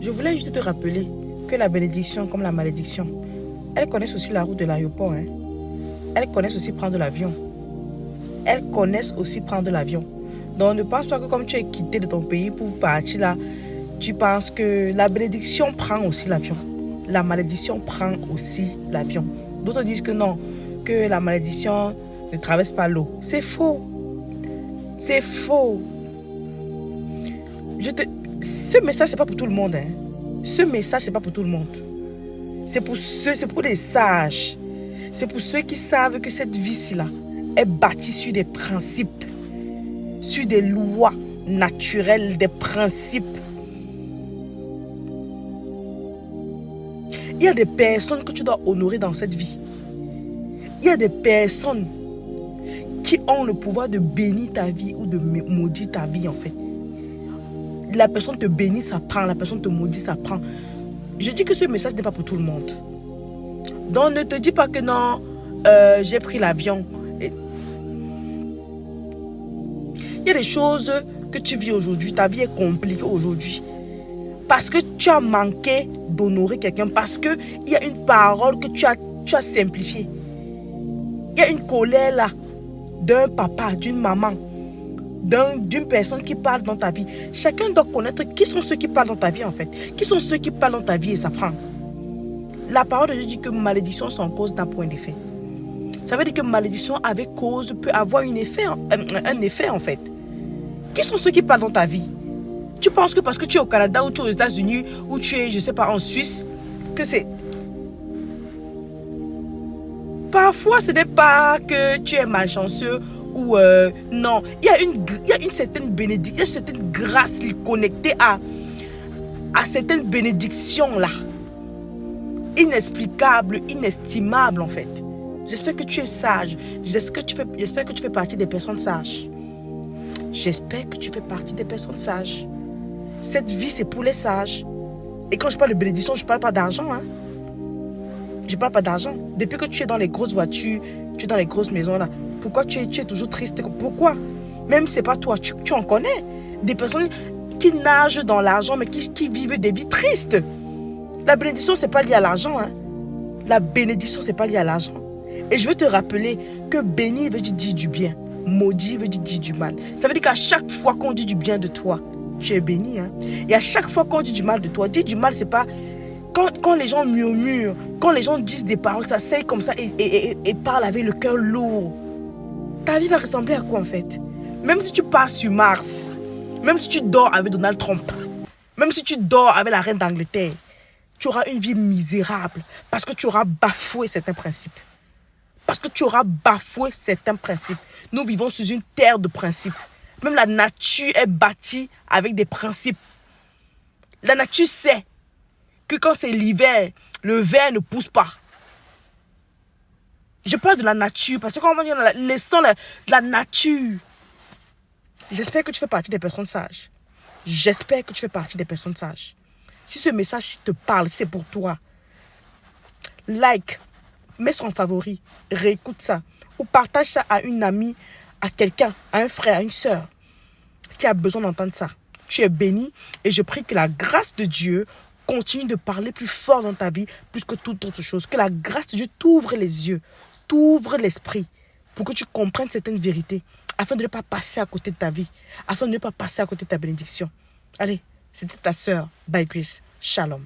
Je voulais juste te rappeler que la bénédiction comme la malédiction, elles connaissent aussi la route de l'aéroport. Hein. Elles connaissent aussi prendre l'avion. Elles connaissent aussi prendre l'avion. Donc ne pense pas que comme tu es quitté de ton pays pour partir là, tu penses que la bénédiction prend aussi l'avion. La malédiction prend aussi l'avion. D'autres disent que non, que la malédiction ne traverse pas l'eau. C'est faux. C'est faux. Ce message, c'est pas pour tout le monde. Hein. Ce message, c'est pas pour tout le monde. C'est pour les sages. C'est pour ceux qui savent que cette vie-ci-là est bâtie sur des principes, sur des lois naturelles, des principes. Il y a des personnes que tu dois honorer dans cette vie. Il y a des personnes qui ont le pouvoir de bénir ta vie ou de maudire ta vie en fait. La personne te bénit, ça prend. La personne te maudit, ça prend. Je dis que ce message n'est pas pour tout le monde. Donc ne te dis pas que non, j'ai pris l'avion. Il y a des choses que tu vis aujourd'hui, ta vie est compliquée aujourd'hui. Parce que tu as manqué d'honorer quelqu'un. Parce qu'il y a une parole que tu as simplifiée. Il y a une colère là, d'un papa, d'une maman, d'une personne qui parle dans ta vie. Chacun doit connaître qui sont ceux qui parlent dans ta vie en fait. Qui sont ceux qui parlent dans ta vie et ça prend. La parole de Dieu dit que malédiction sans cause n'a point d'effet. Ça veut dire que malédiction avec cause peut avoir un effet en fait. Qui sont ceux qui parlent dans ta vie? Tu penses que parce que tu es au Canada ou tu es aux États-Unis ou tu es, je ne sais pas, en Suisse, que c'est... Parfois, ce n'est pas que tu es malchanceux ou non. Il y a une certaine bénédiction, il y a une certaine grâce connectée à certaines bénédictions là. Inexplicable, inestimable en fait. J'espère que tu es sage. J'espère que tu fais partie des personnes sages. J'espère que tu fais partie des personnes sages. Cette vie, c'est pour les sages. Et quand je parle de bénédiction, je ne parle pas d'argent. Hein. Je ne parle pas d'argent. Depuis que tu es dans les grosses voitures, tu es dans les grosses maisons là, pourquoi tu es toujours triste? Pourquoi? Même si ce n'est pas toi, tu en connais. Des personnes qui nagent dans l'argent, mais qui vivent des vies tristes. La bénédiction, ce n'est pas lié à l'argent. Hein. La bénédiction, ce n'est pas lié à l'argent. Et je veux te rappeler que bénir veut dire du bien. Maudit veut dire du mal. Ça veut dire qu'à chaque fois qu'on dit du bien de toi, tu es béni. Hein? Et à chaque fois qu'on dit du mal de toi, dire du mal, c'est pas... Quand les gens murmurent, quand les gens disent des paroles, s'asseyent comme ça et parlent avec le cœur lourd, ta vie va ressembler à quoi en fait? Même si tu pars sur Mars, même si tu dors avec Donald Trump, même si tu dors avec la reine d'Angleterre, tu auras une vie misérable parce que tu auras bafoué certains principes. Parce que tu auras bafoué certains principes. Nous vivons sur une terre de principes. Même la nature est bâtie avec des principes. La nature sait que quand c'est l'hiver, le verre ne pousse pas. Je parle de la nature parce que quand on va dire laissons la nature. J'espère que tu fais partie des personnes sages. J'espère que tu fais partie des personnes sages. Si ce message te parle, c'est pour toi. Like, mets sur en favori, réécoute ça. Ou partage ça à une amie, à quelqu'un, à un frère, à une soeur qui a besoin d'entendre ça. Tu es béni et je prie que la grâce de Dieu continue de parler plus fort dans ta vie, plus que toute autre chose. Que la grâce de Dieu t'ouvre les yeux, t'ouvre l'esprit pour que tu comprennes certaines vérités, afin de ne pas passer à côté de ta vie, afin de ne pas passer à côté de ta bénédiction. Allez, c'était ta sœur, by Grace. Shalom.